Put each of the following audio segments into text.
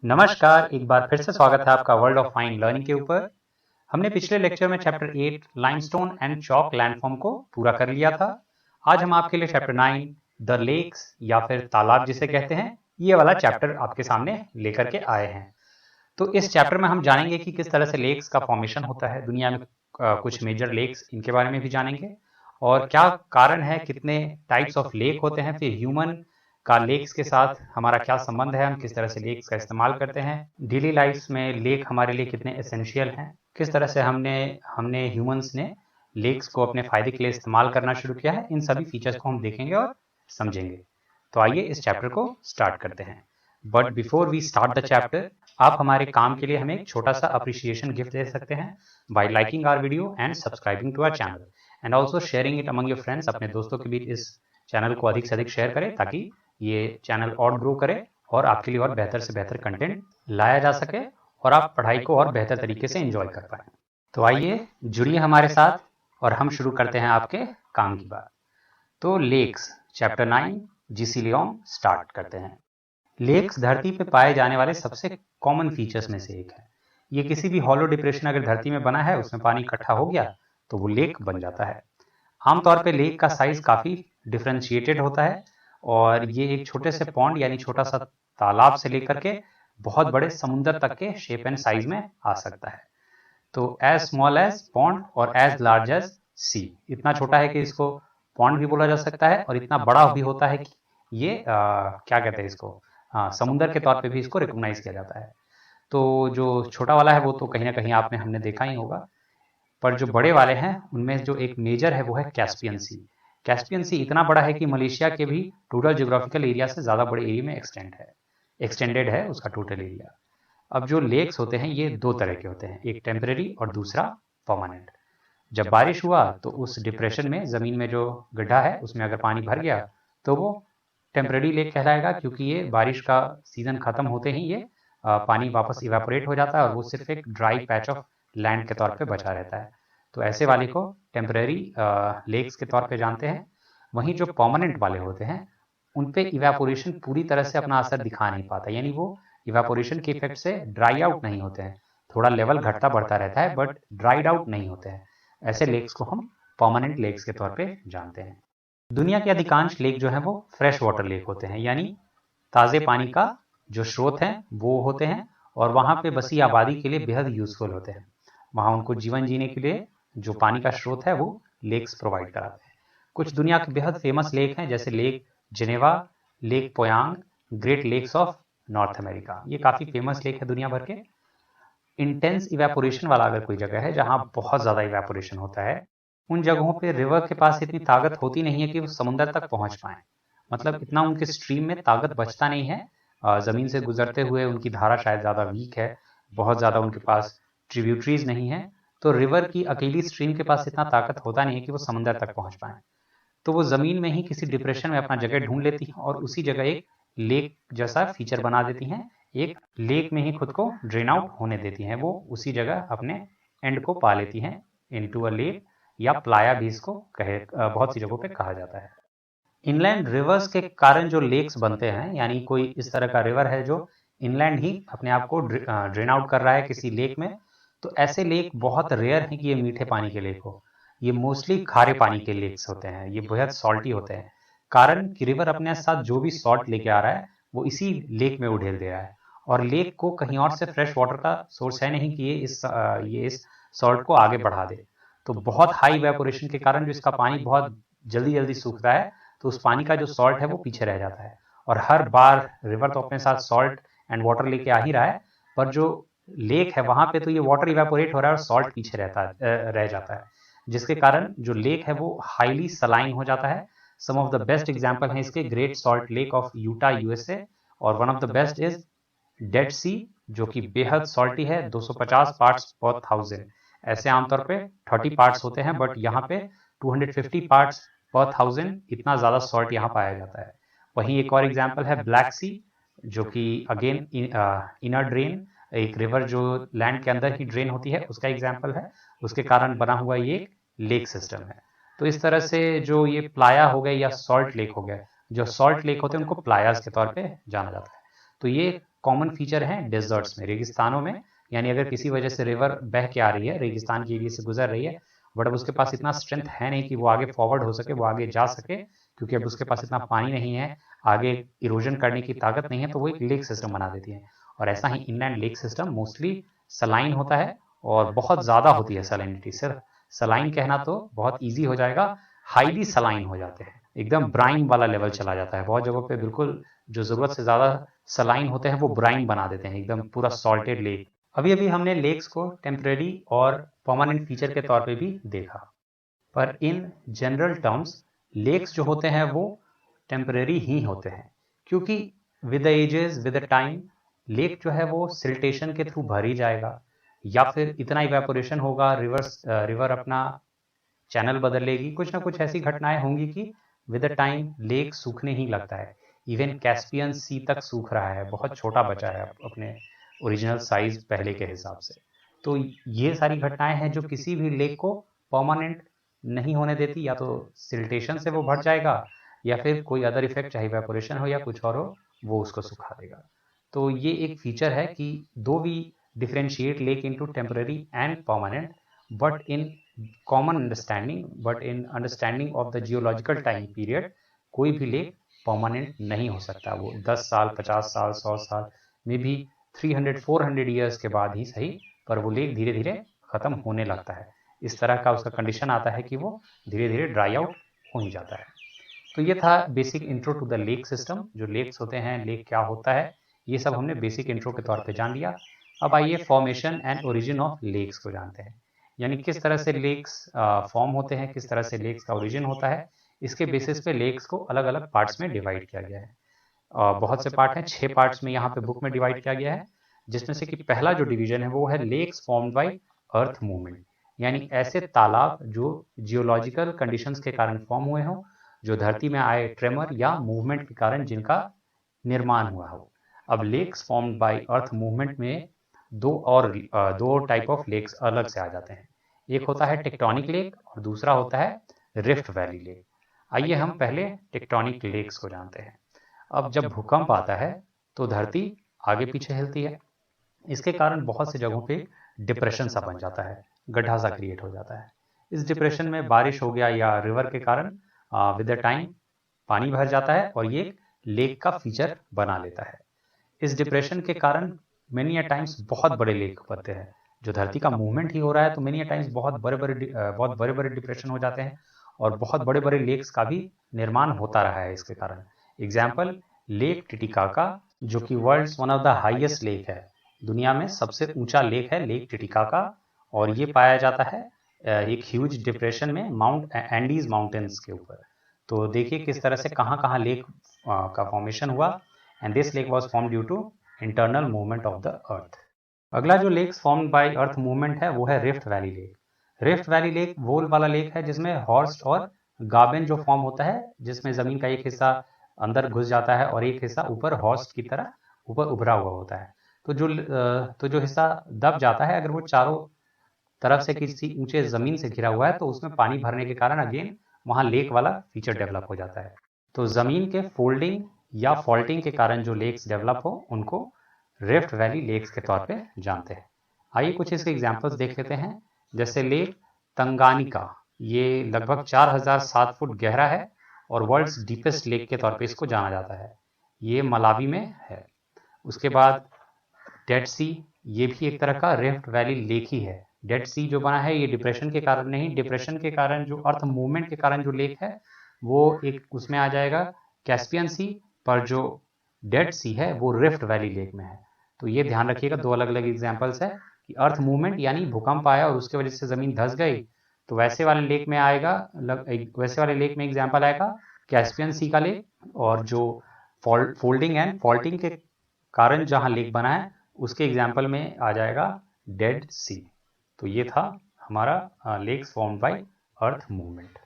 नमस्कार, एक बार फिर से स्वागत है आपका वर्ल्ड ऑफ फाइन लर्निंग के ऊपर। हमने पिछले लेक्चर में chapter 8 limestone and chalk landform को पूरा कर लिया था। आज हम आपके लिए चैप्टर 9 द लेक्स या फिर तालाब जिसे कहते हैं, ये वाला चैप्टर आपके सामने लेकर के आए हैं। तो इस चैप्टर में हम जानेंगे कि किस तरह से लेक्स का फॉर्मेशन होता है दुनिया में। कुछ मेजर लेक्स इनके बारे में भी जानेंगे और क्या कारण है, कितने टाइप्स ऑफ लेक होते हैं, फिर ह्यूमन का लेक्स के साथ हमारा क्या संबंध है, हम किस तरह से लेक्स का इस्तेमाल करते हैं डेली लाइफ में, लेक हमारे लिए कितने एसेंशियल हैं, किस तरह से हमने ह्यूमंस ने लेक्स को अपने फायदे के लिए इस्तेमाल करना शुरू किया है। इन सभी फीचर्स को हम देखेंगे और समझेंगे। तो आइए इस चैप्टर को स्टार्ट करते हैं। But before we start the chapter, आप हमारे काम के लिए हमें एक छोटा सा अप्रिसिएशन गिफ्ट दे सकते हैं by liking our video and subscribing to our channel and also sharing it among your friends. अपने दोस्तों के बीच इस चैनल को अधिक से अधिक शेयर करें ताकि ये चैनल और ग्रो करे और आपके लिए और बेहतर से बेहतर कंटेंट लाया जा सके और आप पढ़ाई को और बेहतर तरीके से एंजॉय कर पाएं। तो आइए जुड़िए हमारे साथ और हम शुरू करते हैं आपके काम की बात। तो लेक्स चैप्टर 9 जीसीलियम स्टार्ट करते हैं। लेक्स धरती पे पाए जाने वाले सबसे कॉमन फीचर्स में से एक है। ये किसी भी हॉलो डिप्रेशन अगर धरती में बना है, उसमें पानी इकट्ठा हो गया तो वो लेक बन जाता है। आमतौर पे लेक का साइज काफ़ी डिफ्रेंशिएटेड होता है और ये एक छोटे से पॉन्ड यानी छोटा सा तालाब से लेकर के बहुत बड़े समुद्र तक के शेप एंड साइज में आ सकता है। तो एज स्मॉल एज पॉन्ड और एज लार्ज एज सी, इतना छोटा है कि इसको पॉन्ड भी बोला जा सकता है और इतना बड़ा भी होता है कि ये क्या कहते हैं इसको, समुद्र के तौर पे भी इसको रिकॉग्नाइज किया जाता है। तो जो छोटा वाला है वो तो कहीं ना कहीं हमने देखा ही होगा, पर जो बड़े वाले हैं उनमें जो एक मेजर है वो है कैस्पियन सी। कैस्पियन सी इतना बड़ा है कि मलेशिया के भी टोटल ज्योग्राफिकल एरिया से ज़्यादा बड़े एरिया में एक्सटेंडेड है उसका टोटल एरिया। अब जो लेक्स होते हैं ये दो तरह के होते हैं, एक टेम्परेरी और दूसरा परमानेंट। जब बारिश हुआ तो उस डिप्रेशन में, ज़मीन में जो गड्ढा है उसमें अगर पानी भर गया तो वो टेम्परेरी लेक कहलाएगा, क्योंकि ये बारिश का सीज़न ख़त्म होते ही ये पानी वापस इवेपोरेट हो जाता है और वो सिर्फ एक ड्राई पैच ऑफ लैंड के तौर पे बचा रहता है। तो ऐसे वाले को टेम्परेरी लेक्स के तौर पे जानते हैं। वहीं जो परमानेंट वाले होते हैं उन पे इवेपोरेशन पूरी तरह से अपना असर दिखा नहीं पाता, यानी वो इवेपोरेशन के इफेक्ट से ड्राई आउट नहीं होते हैं। थोड़ा लेवल घटता बढ़ता रहता है बट ड्राइड आउट नहीं होते हैं। ऐसे लेक्स को हम परमानेंट लेक्स के तौर पे जानते हैं। दुनिया के अधिकांश लेक जो हैं वो फ्रेश वाटर लेक होते हैं, यानी ताज़े पानी का जो स्रोत हैं वो होते हैं और वहाँ पे बसी आबादी के लिए बेहद यूजफुल होते हैं। वहाँ उनको जीवन जीने के लिए जो पानी का स्रोत है वो लेक्स प्रोवाइड कराते हैं। कुछ दुनिया के बेहद फेमस लेक हैं जैसे lake Geneva, lake Poyang, great lakes of North America. ये काफ़ी फेमस लेक है दुनिया भर के। इंटेंस इवेपोरेशन वाला अगर कोई जगह है जहाँ बहुत ज़्यादा इवेपोरेशन होता है, उन जगहों पे रिवर के पास इतनी ताकत होती नहीं है कि वो समुद्र तक पहुँच पाएँ। मतलब इतना उनके स्ट्रीम में ताकत बचता नहीं है। ज़मीन से गुजरते हुए उनकी धारा शायद ज़्यादा वीक है, बहुत ज़्यादा उनके पास ट्रिब्यूटरीज नहीं है, तो रिवर की अकेली स्ट्रीम के पास इतना ताकत होता नहीं है कि वो समुद्र तक पहुँच पाएँ। तो वो ज़मीन में ही किसी डिप्रेशन में अपना जगह ढूंढ लेती हैं और उसी जगह एक लेक जैसा फीचर बना देती हैं। एक लेक में ही खुद को ड्रेन आउट होने देती हैं, वो उसी जगह अपने एंड को पा लेती हैं इनटू अ लेक, या प्लाया भी इसको बहुत सी जगहों पे कहा जाता है। इनलैंड रिवर्स के कारण जो लेक्स बनते हैं, यानी कोई इस तरह का रिवर है जो इनलैंड ही अपने आप को ड्रेन आउट कर रहा है किसी लेक में, तो ऐसे लेक बहुत रेयर हैं कि ये मीठे पानी के लेक हो। ये मोस्टली खारे पानी के लेक्स होते हैं, ये बेहद सॉल्टी होते हैं। कारण कि रिवर अपने साथ जो भी सॉल्ट लेके आ रहा है वो इसी लेक में उड़ेल दे रहा है और लेक को कहीं और से फ्रेश वाटर का सोर्स है नहीं कि ये इस सॉल्ट को आगे बढ़ा दे। तो बहुत हाई इवेपोरेशन के कारण जो इसका पानी बहुत जल्दी जल्दी सूखता है, तो उस पानी का जो सॉल्ट है वो पीछे रह जाता है। और हर बार रिवर तो अपने साथ सॉल्ट एंड वाटर लेके आ ही रहा है, पर जो लेक है वहां पे तो ये वाटर इवेपोरेट हो रहा है और सॉल्ट पीछे रह जाता है, जिसके कारण जो लेक है वो हाईली सलाइन हो जाता है। Some of the best example हैं इसके great salt lake of Utah USA, और one of the best is dead sea, जो कि बेहद सॉल्टी है, 250 पार्ट्स पर थाउजेंड। ऐसे आमतौर पे 30 पार्ट्स होते हैं बट यहाँ पे 250 पार्ट्स पर थाउजेंड, इतना ज़्यादा सॉल्ट यहाँ पाया जाता है। वहीं एक और एग्जाम्पल है ब्लैक सी, जो कि अगेन इनर ड्रेन, एक रिवर जो लैंड के अंदर ही ड्रेन होती है उसका एग्जाम्पल है। उसके कारण बना हुआ ये एक लेक सिस्टम है। तो इस तरह से जो ये प्लाया हो गए या सॉल्ट लेक हो गए, जो सॉल्ट लेक होते हैं उनको प्लायाज के तौर पे जाना जाता है। तो ये कॉमन फीचर है डेजर्ट्स में, रेगिस्तानों में। यानी अगर किसी वजह से रिवर बह के आ रही है, रेगिस्तान के एरिया से गुजर रही है, बट अब उसके पास इतना स्ट्रेंथ है नहीं कि वो आगे फॉरवर्ड हो सके, वो आगे जा सके, क्योंकि अब उसके पास इतना पानी नहीं है, आगे इरोजन करने की ताकत नहीं है, तो वो एक लेक सिस्टम बना देती है। और ऐसा ही inland lake system mostly saline होता है और बहुत ज़्यादा होती है सलाइनिटी। सिर्फ सलाइन कहना तो बहुत ईजी हो जाएगा, हाईली सलाइन हो जाते हैं, एकदम ब्राइन वाला लेवल चला जाता है। बहुत जगहों पे बिल्कुल जो ज़रूरत से ज़्यादा सलाइन होते हैं वो ब्राइन बना देते हैं, एकदम पूरा सॉल्टेड लेक। अभी अभी हमने लेक्स को टेम्परेरी और परमानेंट फीचर के तौर पे भी देखा, पर इन जनरल टर्म्स लेक्स जो होते हैं वो टेम्परेरी ही होते हैं, क्योंकि with the ages, with the time, lake जो है वो सिल्टेशन के थ्रू भर ही जाएगा, या फिर इतना इवेपोरेशन होगा, रिवर अपना चैनल बदल लेगी, कुछ ना कुछ ऐसी घटनाएं होंगी कि विद द टाइम लेक सूखने ही लगता है। इवन कैस्पियन सी तक सूख रहा है, बहुत छोटा बचा है अपने ओरिजिनल साइज पहले के हिसाब से। तो ये सारी घटनाएं हैं जो किसी भी लेक को परमानेंट नहीं होने देती, या तो सिल्टेशन से वो भर जाएगा, या फिर कोई अदर इफेक्ट, चाहे इवेपोरेशन हो या कुछ और हो, वो उसको सुखा देगा। तो ये एक फीचर है कि though we differentiate lake into temporary and permanent, but in common understanding, but in understanding of the geological time period, कोई भी लेक परमानेंट नहीं हो सकता। वो 10 साल, 50 साल, 100 साल में भी 300-400 ईयर्स के बाद ही सही, पर वो लेक धीरे धीरे खत्म होने लगता है। इस तरह का उसका कंडीशन आता है कि वो धीरे धीरे ड्राई आउट हो ही जाता है। तो ये था basic intro to the lake system. जो लेक्स होते हैं, लेक क्या होता है, ये सब हमने बेसिक इंट्रो के तौर पे जान लिया। अब आइए formation and origin of lakes को जानते हैं, यानी किस तरह से लेक्स फॉर्म होते हैं, किस तरह से लेक्स का ओरिजिन होता है। इसके बेसिस पे लेक्स को अलग अलग पार्ट्स में डिवाइड किया गया है। बहुत से पार्ट हैं, 6 पार्ट्स में यहाँ पे बुक में डिवाइड किया गया है, जिसमें से कि पहला जो डिवीजन है वो है lakes formed by earth movement, यानी ऐसे तालाब जो जियोलॉजिकल कंडीशंस के कारण फॉर्म हुए हों, जो धरती में आए ट्रेमर या मूवमेंट के कारण जिनका निर्माण हुआ हो। अब lakes formed by earth movement में दो टाइप ऑफ लेक्स अलग से आ जाते हैं। एक होता है टेक्टोनिक लेक और दूसरा होता है रिफ्ट वैली लेक। आइए हम पहले टेक्टोनिक लेक्स को जानते हैं। अब जब भूकंप आता है तो धरती आगे पीछे हिलती है, इसके कारण बहुत सी जगहों पे डिप्रेशन सा बन जाता है, गड्ढा सा क्रिएट हो जाता है। इस डिप्रेशन में बारिश हो गया या रिवर के कारण विद द टाइम पानी भर जाता है और ये लेक का फीचर बना लेता है। इस डिप्रेशन के कारण मेनी टाइम्स बहुत बड़े लेक बनते हैं। जो धरती का मूवमेंट ही हो रहा है तो मेनी टाइम्स बहुत बड़े बड़े डिप्रेशन हो जाते हैं और बहुत बड़े बड़े लेक्स का भी निर्माण होता रहा है इसके कारण। एग्जाम्पल लेक टिटिकाका, जो कि world's one of the highest lake है, दुनिया में सबसे ऊंचा लेक है लेक टिटिकाका, और ये पाया जाता है एक ह्यूज डिप्रेशन में माउंट एंडीज माउंटेन्स के ऊपर। तो देखिए किस तरह से कहाँ कहाँ लेक का फॉर्मेशन हुआ, and this lake was form due to internal movement of the earth. अगला जो lakes formed by earth movement है वो है rift valley lake. Rift valley lake वो वाला लेक है जिसमें हॉर्स्ट और गाबेन जो फॉर्म होता है, जिसमें जमीन का एक हिस्सा अंदर घुस जाता है और एक हिस्सा ऊपर हॉर्स्ट की तरह ऊपर उभरा हुआ होता है। तो जो हिस्सा दब जाता है, अगर वो चारों तरफ से किसी ऊंचे जमीन से घिरा हुआ है, तो उसमें पानी भरने के कारण अगेन वहां लेक वाला फीचर डेवलप हो जाता है। तो जमीन के फोल्डिंग या फॉल्टिंग के कारण जो लेक्स डेवलप हो उनको रिफ्ट वैली लेक्स के तौर पे जानते हैं। आइए कुछ इसके एग्जांपल्स देख लेते हैं। जैसे लेक तंगानिका, ये लगभग 4007 फुट गहरा है और वर्ल्ड्स डीपेस्ट लेक के तौर पे इसको जाना जाता है। ये मलावी में है। उसके बाद डेड सी, ये भी एक तरह का रिफ्ट वैली लेक ही है। डेड सी जो बना है ये डिप्रेशन के कारण नहीं, डिप्रेशन के कारण जो अर्थ मूवमेंट के कारण जो लेक है वो एक उसमें आ जाएगा कैस्पियन सी, पर जो डेड सी है वो रिफ्ट वैली लेक में है। तो ये ध्यान रखिएगा, दो अलग अलग एग्जाम्पल्स है कि अर्थ मूवमेंट यानी भूकंप आया और उसके वजह से जमीन धंस गई, तो वैसे वाले लेक में आएगा, वैसे वाले लेक में एग्जाम्पल आएगा कैस्पियन सी का लेक, और जो फोल्डिंग एंड फॉल्टिंग के कारण जहां लेक बना है उसके एग्जाम्पल में आ जाएगा डेड सी। तो ये था हमारा lakes formed by earth movement.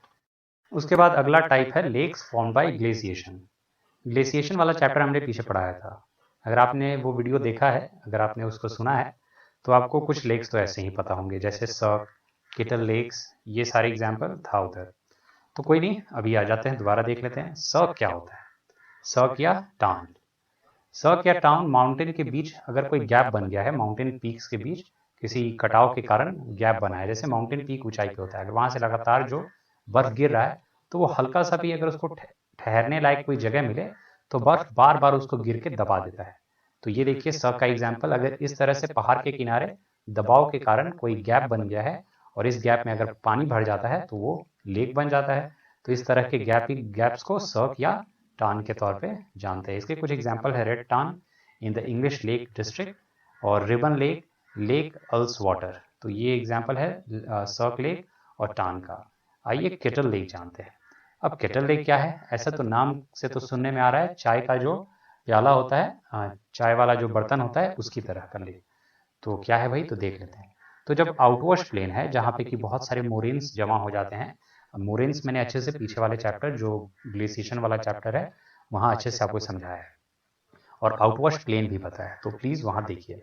उसके बाद अगला टाइप है lakes formed by glaciation. Glaciation वाला चैप्टर हमने पीछे पढ़ाया था। अगर आपने वो वीडियो देखा है, अगर आपने उसको सुना है, तो आपको कुछ लेक्स तो ऐसे ही पता होंगे, जैसे सर्क, किटल लेक्स, ये सारे एग्जाम्पल था उधर। तो कोई नहीं, अभी आ जाते हैं, दोबारा देख लेते हैं सर्क क्या होता है। सर्क या टांड। सर्क या टाउन माउंटेन के बीच अगर कोई गैप बन गया है, माउंटेन पीक्स के बीच किसी कटाव के कारण गैप बना है, जैसे माउंटेन पीक ऊंचाई पे होता है, अगर वहां से लगातार जो बर्फ गिर रहा है तो वो हल्का सा भी अगर उसको ठहरने लायक कोई जगह मिले तो बर्फ बार बार उसको गिर के दबा देता है। तो ये देखिए सर्क का एग्जाम्पल, अगर इस तरह से पहाड़ के किनारे दबाव के कारण कोई गैप बन गया है और इस गैप में अगर पानी भर जाता है तो वो लेक बन जाता है। तो इस तरह के गैप्स को सर्क या टान के तौर पे जानते हैं। इसके कुछ एग्जाम्पल है रेड टान in the English lake district और रिबन लेक, लेक अल्स वाटर। तो ये एग्जाम्पल है सर्क लेक और टान का। आइए केटल लेक जानते हैं। अब केटल लेक क्या है? ऐसा तो नाम से तो सुनने में आ रहा है चाय का जो प्याला होता है, चाय वाला जो बर्तन होता है उसकी तरह का लेक। तो क्या है भाई, तो देख लेते हैं। तो जब आउटवॉश प्लेन है जहाँ पे कि बहुत सारे मोरेन्स जमा हो जाते हैं, मोरेन्स मैंने अच्छे से पीछे वाले चैप्टर जो ग्लेशिएशन वाला चैप्टर है वहाँ अच्छे से आपको समझाया है और आउटवॉश प्लेन भी पता है, तो प्लीज़ वहाँ देखिए।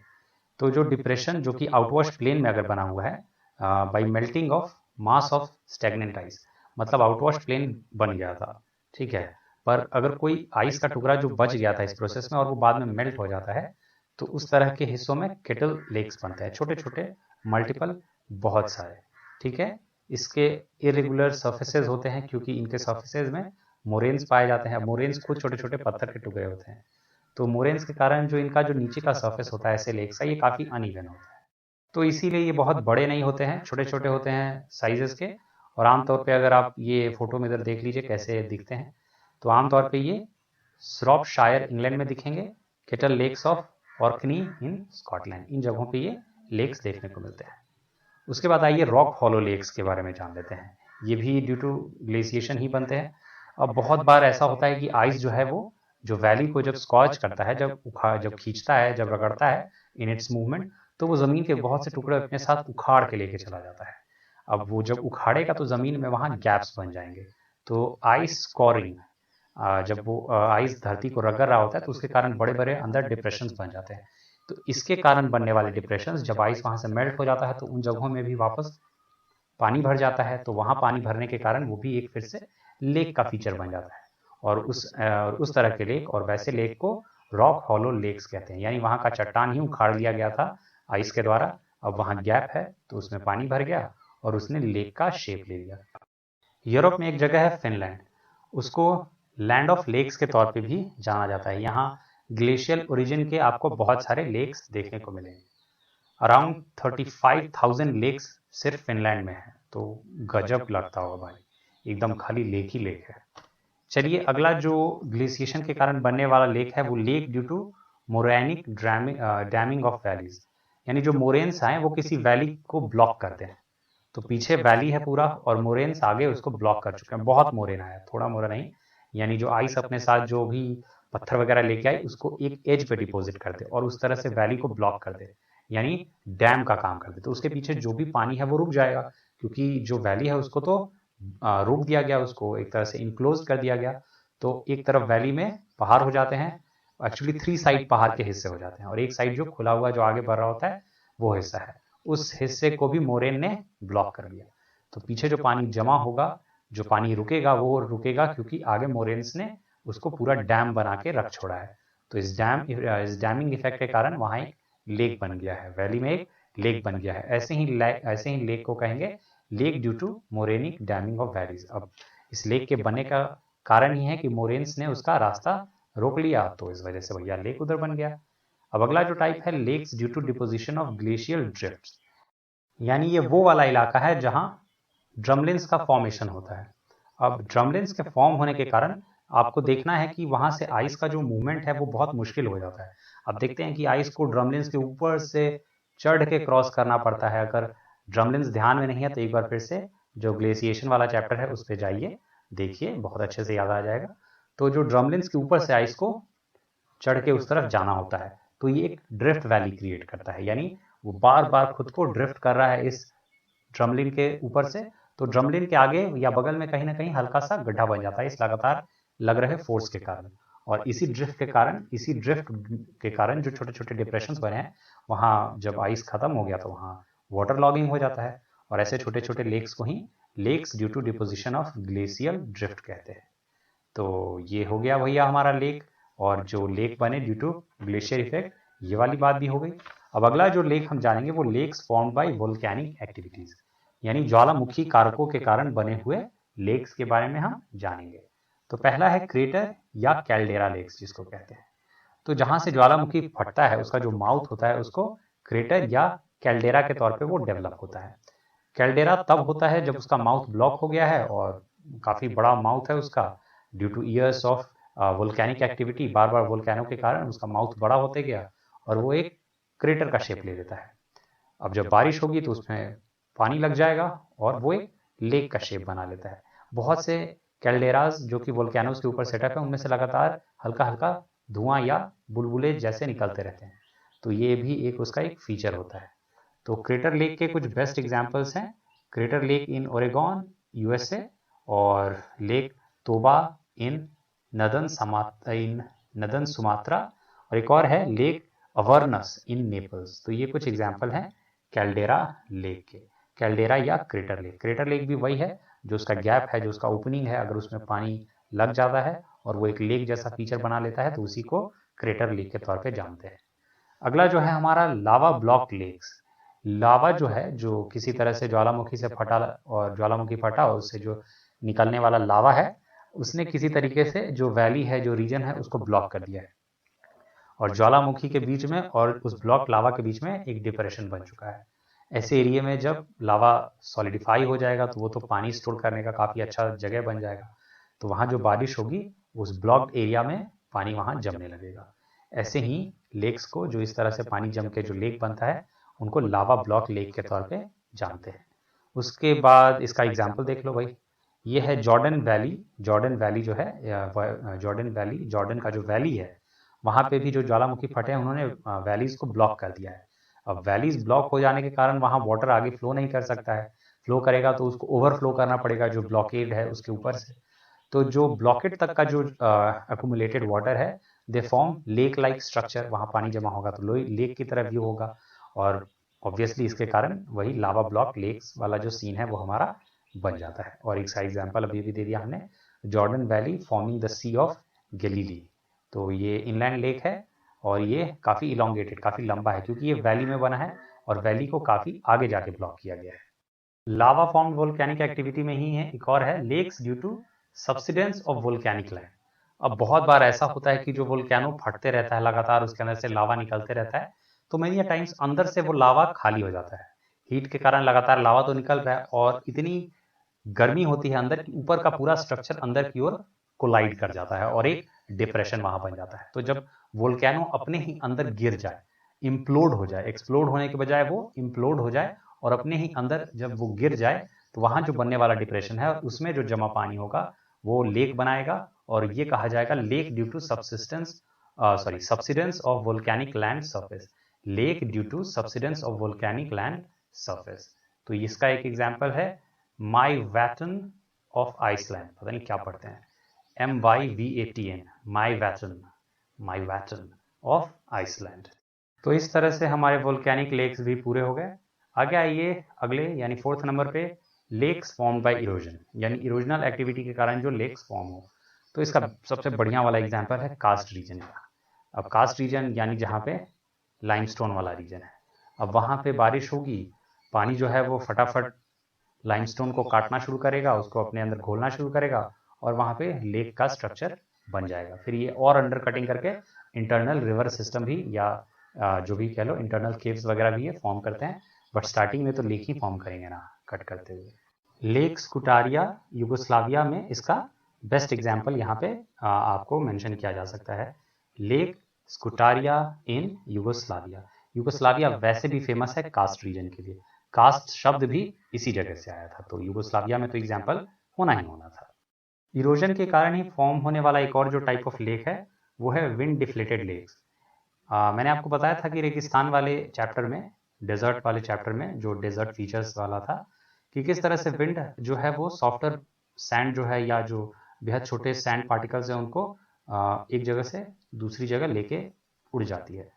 तो जो डिप्रेशन जो कि आउटवॉश प्लेन में अगर बना हुआ है by melting of mass of stagnant ice, मतलब आउटवॉश प्लेन बन गया था, ठीक है, पर अगर कोई आइस का टुकड़ा जो बच गया था इस प्रोसेस में और वो बाद में मेल्ट हो जाता है तो उस तरह के हिस्सों में केटल लेक्स बनते हैं, छोटे छोटे मल्टीपल, बहुत सारे, ठीक है। इसके इरेगुलर सर्फेसेज होते हैं क्योंकि इनके सर्फेसेज में मोरेन्स पाए जाते हैं। मोरेन्स खुद छोटे छोटे पत्थर के टुकड़े होते हैं, तो मोरेन्स के कारण जो इनका जो नीचे का सर्फेस होता है ऐसे लेक्स का, ये काफ़ी अनइवन होता है। तो इसीलिए ये बहुत बड़े नहीं होते हैं, छोटे छोटे होते हैं साइजेस के। और आमतौर पे अगर आप ये फोटो में इधर देख लीजिए कैसे दिखते हैं, तो आमतौर पे ये श्रॉपशायर इंग्लैंड में दिखेंगे, kettle lakes of Orkney in Scotland, इन जगहों पे ये लेक्स देखने को मिलते हैं। उसके बाद आइए रॉक हॉलो लेक्स के बारे में जान लेते हैं। ये भी ड्यू टू ग्लेशिएशन ही बनते हैं। अब बहुत बार ऐसा होता है कि आइस जो है वो जो वैली को जब स्कॉच करता है, जब खींचता है, जब रगड़ता है इन इट्स मूवमेंट, तो वो ज़मीन के बहुत से टुकड़े अपने साथ उखाड़ के लेके चला जाता है। अब वो जब उखाड़ेगा तो ज़मीन में वहाँ गैप्स बन जाएंगे। तो आइस स्कोरिंग, जब वो आइस धरती को रगड़ रहा होता है तो उसके कारण बड़े बड़े अंदर डिप्रेशंस बन जाते हैं। तो इसके कारण बनने वाले डिप्रेशंस, जब आइस वहाँ से मेल्ट हो जाता है तो उन जगहों में भी वापस पानी भर जाता है, तो वहाँ पानी भरने के कारण वो भी एक फिर से लेक का फीचर बन जाता है। और उस तरह के लेक और वैसे लेक को रॉक हॉलो लेक्स कहते हैं, यानी वहाँ का चट्टान ही उखाड़ लिया गया था आइस के द्वारा, अब वहाँ गैप है तो उसमें पानी भर गया और उसने लेक का शेप ले लिया। यूरोप में एक जगह है फिनलैंड, उसको लैंड ऑफ लेक्स के तौर पे भी जाना जाता है। यहाँ ग्लेशियल ओरिजिन के आपको बहुत सारे लेक्स देखने को मिलेंगे। अराउंड 35,000 लेक्स सिर्फ फिनलैंड में है, तो गजब लगता होगा भाई, एकदम खाली लेक ही लेक है। चलिए अगला जो ग्लेशिएशन के कारण बनने वाला लेक है वो lake due to morainic damming of valleys, यानी जो मोरेन्स आए वो किसी वैली को ब्लॉक करते हैं। तो पीछे वैली है पूरा और मोरेन्स आगे उसको ब्लॉक कर चुके हैं, बहुत मोरेन आया, थोड़ा मोरा नहीं, यानी जो आइस अपने साथ जो भी पत्थर वगैरह लेके आई उसको एक एज पे डिपॉजिट कर दे और उस तरह से वैली को ब्लॉक कर दे, यानी डैम का काम कर दे। तो उसके पीछे जो भी पानी है वो रुक जाएगा, क्योंकि जो वैली है उसको तो रोक दिया गया, उसको एक तरह से इनक्लोज कर दिया गया। तो एक तरफ वैली में पहाड़ हो जाते हैं, एक्चुअली 3 साइड पहाड़ के हिस्से हो जाते हैं और एक साइड जो खुला हुआ जो आगे बढ़ रहा होता है वो हिस्सा है, उस हिस्से को भी मोरेन ने ब्लॉक कर दिया। तो पीछे जो पानी जमा होगा, जो पानी रुकेगा वो रुकेगा क्योंकि आगे मोरेन्स ने उसको पूरा डैम बना के रख छोड़ा है। तो इस डैमिंग इफेक्ट के कारण वहाँ एक लेक बन गया है, वैली में एक लेक बन गया है। ऐसे ही लेक को कहेंगे lake due to morainic damming of valleys. अब इस लेक के बनने का कारण ही है कि मोरेन्स ने उसका रास्ता रोक लिया, तो इस वजह से भैया लेक उधर बन गया। अब अगला जो टाइप है lakes due to deposition of glacial drift, यानी ये वो वाला इलाका है जहां ड्रमलिन्स का फॉर्मेशन होता है। अब ड्रमलिन्स के फॉर्म होने के कारण आपको देखना है कि वहां से आइस का जो मूवमेंट है वो बहुत मुश्किल हो जाता है। अब देखते हैं कि आइस को ड्रमलिन्स के ऊपर से चढ़ के क्रॉस करना पड़ता है। अगर ड्रमलिन्स ध्यान में नहीं है तो एक बार फिर से जो ग्लेशिएशन वाला चैप्टर है उस पर जाइए, देखिए बहुत अच्छे से याद आ जाएगा। तो जो ड्रमलिन्स के ऊपर से आइस को चढ़ के उस तरफ जाना होता है, तो ये एक ड्रिफ्ट वैली क्रिएट करता है, यानी वो बार बार खुद को ड्रिफ्ट कर रहा है इस ड्रमलिन के ऊपर से। तो ड्रमलिन के आगे या बगल में कहीं ना कहीं हल्का सा गड्ढा बन जाता है इस लगातार लग रहे फोर्स के कारण। और इसी ड्रिफ्ट के कारण जो छोटे छोटे डिप्रेशंस बने हैं, वहाँ जब आइस खत्म हो गया तो वहाँ वाटर लॉगिंग हो जाता है और ऐसे छोटे छोटे लेक्स को ही lakes due to deposition of glacial drift कहते हैं। तो ये हो गया भैया हमारा लेक। और जो लेक बने ड्यू टू ग्लेशियर इफेक्ट, ये वाली बात भी हो गई। अब अगला जो लेक हम जानेंगे वो lakes formed by volcanic activities, यानी ज्वालामुखी कारकों के कारण बने हुए लेक्स के बारे में हम जानेंगे। तो पहला है क्रेटर या कैल्डेरा लेक्स जिसको कहते हैं। तो जहां से ज्वालामुखी फटता है उसका जो माउथ होता है उसको क्रेटर या कैल्डेरा के तौर पे वो डेवलप होता है। कैल्डेरा तब होता है जब उसका माउथ ब्लॉक हो गया है और काफी बड़ा माउथ है उसका due two years of volcanic activity, bar bar volcano के कारण उसका माउथ बड़ा होते गया और वो एक क्रेटर का शेप ले लेता है। अब जब बारिश होगी तो उसमें पानी लग जाएगा और वो एक लेक का शेप बना लेता है। बहुत से कैल्डेराज जो कि वोल्केनोज के ऊपर सेटअप है उनमें से लगातार हल्का हल्का धुआं या बुलबुले जैसे निकलते रहते हैं, तो ये भी एक उसका एक फीचर होता है। तो क्रेटर लेक के कुछ बेस्ट एग्जांपल्स हैं crater lake in Oregon USA और लेक तोबा इन नदन सुमात्रा, और एक और है लेक अवर्नस इन नेपल्स। तो ये कुछ एग्जाम्पल हैं कैल्डेरा लेक के। कैल्डेरा या क्रेटर लेक, क्रेटर लेक भी वही है जो उसका गैप है, जो उसका ओपनिंग है, अगर उसमें पानी लग जाता है और वो एक लेक जैसा फीचर बना लेता है तो उसी को क्रेटर लेक के तौर पे जानते हैं। अगला जो है हमारा लावा ब्लॉक लेक्स। लावा जो है जो किसी तरह से ज्वालामुखी से फटा और ज्वालामुखी फटा और उससे जो निकलने वाला लावा है उसने किसी तरीके से जो वैली है, जो रीजन है, उसको ब्लॉक कर दिया है और ज्वालामुखी के बीच में और उस ब्लॉक लावा के बीच में एक डिप्रेशन बन चुका है। ऐसे एरिया में जब लावा सॉलिडिफाई हो जाएगा तो वो तो पानी स्टोर करने का काफ़ी अच्छा जगह बन जाएगा, तो वहाँ जो बारिश होगी उस ब्लॉक्ड एरिया में पानी वहाँ जमने लगेगा। ऐसे ही लेक्स को जो इस तरह से पानी जम के जो लेक बनता है उनको लावा ब्लॉक लेक के तौर पे जानते हैं। उसके बाद इसका एग्जाम्पल देख लो भाई, ये है जॉर्डन वैली। जॉर्डन वैली जो है जॉर्डन वैली, जॉर्डन का जो वैली है वहाँ पे भी जो ज्वालामुखी फटे हैं उन्होंने वैलीज को ब्लॉक कर दिया है। अब वैलीज ब्लॉक हो जाने के कारण वहाँ वाटर आगे फ्लो नहीं कर सकता है, फ्लो करेगा तो उसको ओवरफ्लो करना पड़ेगा जो ब्लॉकेड है उसके ऊपर से। तो जो ब्लॉकेड तक का जो अक्यूमुलेटेड वाटर है they form lake like structure, वहाँ पानी जमा होगा तो लेक की तरह व्यू होगा और ऑब्वियसली इसके कारण वही लावा ब्लॉक लेक्स वाला जो सीन है वो हमारा बन जाता है। और एक सा एग्जाम्पल अभी भी दे दिया हमने, Jordan valley forming the sea of Galilee. तो ये इनलैंड लेक है और ये काफ़ी इलोंगेटेड, काफ़ी लंबा है क्योंकि ये वैली में बना है और वैली को काफ़ी आगे जाके ब्लॉक किया गया है। लावा फॉर्म्ड वोल्केनिक एक्टिविटी में ही है एक और है lakes due to subsidence of volcanic land. अब बहुत बार ऐसा होता है कि जो वोल्केनो फटते रहता है लगातार, उसके अंदर से लावा निकलते रहता है, तो मेनी टाइम्स अंदर से वो लावा खाली हो जाता है। हीट के कारण लगातार लावा तो निकल रहा है और इतनी गर्मी होती है अंदर की ऊपर का पूरा स्ट्रक्चर अंदर की ओर कोलाइड कर जाता है और एक डिप्रेशन वहां बन जाता है। तो जब वोल्केनो अपने ही अंदर गिर जाए, इम्प्लोड हो जाए, एक्सप्लोड होने के बजाय वो इम्प्लोड हो जाए और अपने ही अंदर जब वो गिर जाए तो वहां जो बनने वाला डिप्रेशन है उसमें जो जमा पानी होगा वो लेक बनाएगा और ये कहा जाएगा lake due to subsidence of volcanic land surface. Lake due to subsidence of volcanic land surface. तो इसका एक एग्जाम्पल है माई वैटन ऑफ आइसलैंड, पता नहीं क्या पढ़ते हैं, MYVATN, माई वैटन ऑफ आइसलैंड। तो इस तरह से हमारे वोल्केनिक लेक्स भी पूरे हो गए। आगे आइए अगले यानी 4th नंबर पे, लेक्स फॉर्म्ड बाय इरोजन, यानी इरोजनल एक्टिविटी के कारण जो लेक्स फॉर्म हो। तो इसका सबसे बढ़िया वाला एग्जाम्पल है कास्ट रीजन का। अब कास्ट रीजन यानी जहाँ पे लाइमस्टोन वाला रीजन है, अब वहाँ पे बारिश होगी, पानी जो है वो फटाफट लाइमस्टोन को काटना शुरू करेगा, उसको अपने अंदर घोलना शुरू करेगा और वहाँ पे लेक का स्ट्रक्चर बन जाएगा। फिर ये और अंडर कटिंग करके इंटरनल रिवर सिस्टम भी या जो भी कह लो इंटरनल केव्स वगैरह भी ये फॉर्म करते हैं, बट स्टार्टिंग में तो लेक ही फॉर्म करेंगे ना कट करते हुए। लेक स्कूटारिया यूगोस्लाविया में इसका बेस्ट एग्जाम्पल यहाँ पे आपको मेंशन किया जा सकता है, लेक स्कूटारिया इन यूगोस्लाविया। यूगोस्लाविया वैसे भी फेमस है कास्ट रीजन के लिए, कास्ट शब्द भी इसी जगह से आया था, तो यूगोस्लाविया में तो एग्जाम्पल होना ही होना था। इरोजन के कारण ही फॉर्म होने वाला एक और जो टाइप ऑफ लेक है वो है विंड डिफ्लेटेड लेक्स। मैंने आपको बताया था कि रेगिस्तान वाले चैप्टर में, डेजर्ट वाले चैप्टर में जो डेजर्ट फीचर्स वाला था, कि किस तरह से विंड जो है वो सॉफ्टर सैंड जो है या जो बेहद छोटे सैंड पार्टिकल्स हैं उनको एक जगह से दूसरी जगह लेके उड़ जाती है।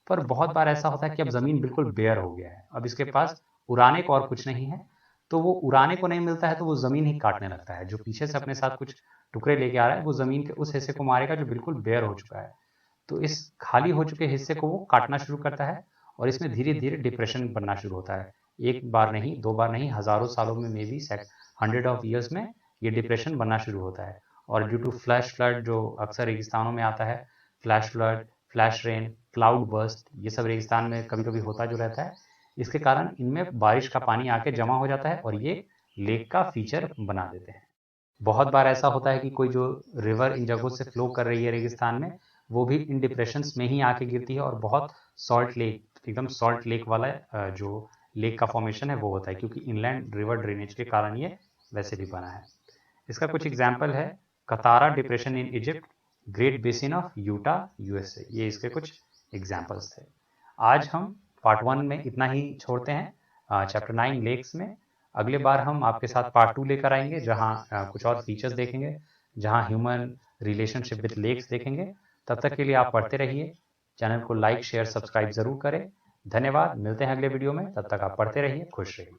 पर बहुत बार ऐसा होता है कि अब ज़मीन बिल्कुल बेयर हो गया है, अब इसके पास उड़ाने को और कुछ नहीं है, तो वो उड़ाने को नहीं मिलता है तो वो ज़मीन ही काटने लगता है। जो पीछे से अपने साथ कुछ टुकड़े लेके आ रहा है वो ज़मीन के उस हिस्से को मारेगा जो बिल्कुल बेयर हो चुका है। तो इस खाली हो चुके हिस्से को वो काटना शुरू करता है और इसमें धीरे-धीरे डिप्रेशन बनना शुरू होता है। एक बार नहीं, 2 बार नहीं, हज़ारों सालों में, may be hundred of years में ये डिप्रेशन बनना शुरू होता है। और ड्यू टू फ्लैश फ्लड जो अक्सर रेगिस्तानों में आता है, flash flood, flash rain, cloud burst, ये सब रेगिस्तान में कभी-कभी होता जो रहता है। इसके कारण इनमें बारिश का पानी आके जमा हो जाता है और ये लेक का फीचर बना देते हैं। बहुत बार ऐसा होता है कि कोई जो रिवर इन जगहों से फ्लो कर रही है रेगिस्तान में, वो भी इन डिप्रेशंस में ही आके गिरती है और बहुत सॉल्ट लेक, एकदम सॉल्ट लेक वाला जो लेक का फॉर्मेशन है वो होता है, क्योंकि इनलैंड रिवर ड्रेनेज के कारण ये वैसे भी बना है। इसका कुछ एग्जाम्पल है Qattara depression in Egypt, great basin of Utah USA, ये इसके कुछ एग्जाम्पल्स थे। आज हम पार्ट 1 में इतना ही छोड़ते हैं चैप्टर 9 लेक्स में। अगले बार हम आपके साथ पार्ट 2 लेकर आएंगे जहां कुछ और फीचर्स देखेंगे, जहां ह्यूमन रिलेशनशिप विद लेक्स देखेंगे। तब तक के लिए आप पढ़ते रहिए, चैनल को लाइक शेयर सब्सक्राइब जरूर करें। धन्यवाद, मिलते हैं अगले वीडियो में, तब तक आप पढ़ते रहिए, खुश रहिए।